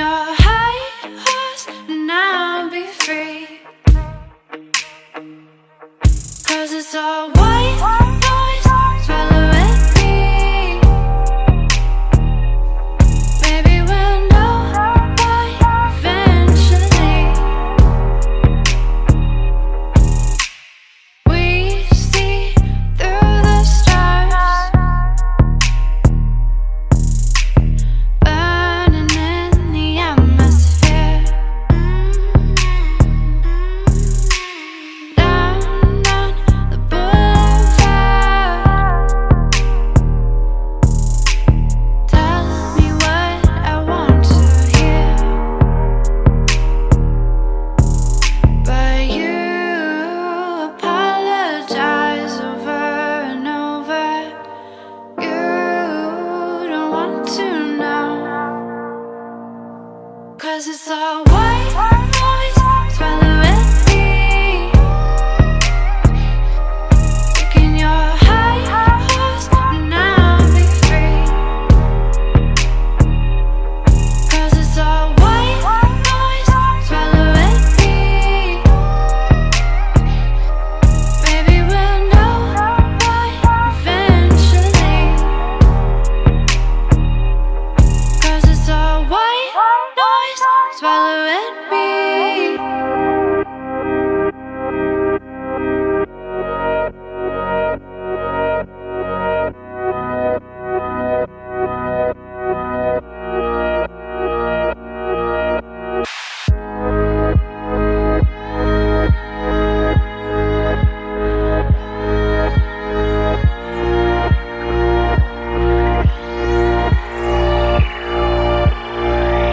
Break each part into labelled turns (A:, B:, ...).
A: your high horse and I'll be free. 'Cause it's all white noise, swallow it be. Maybe we'll know why eventually. We see through the stars, burning in the atmosphere. Down on the boulevard, tell me what I want to hear. But you apologize over and over. You don't want to know. 'Cause it's all white noise, swallow it be. Taking your high horse and I'll be free. 'Cause it's all white noise, swallow it be. Maybe we'll know why eventually. 'Cause it's all white noise, swallow it be.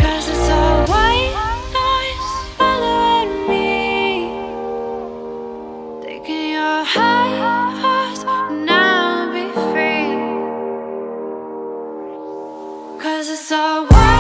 A: Cause it's all white noise following me. Taking your high horse and I'll be free. 'Cause it's all white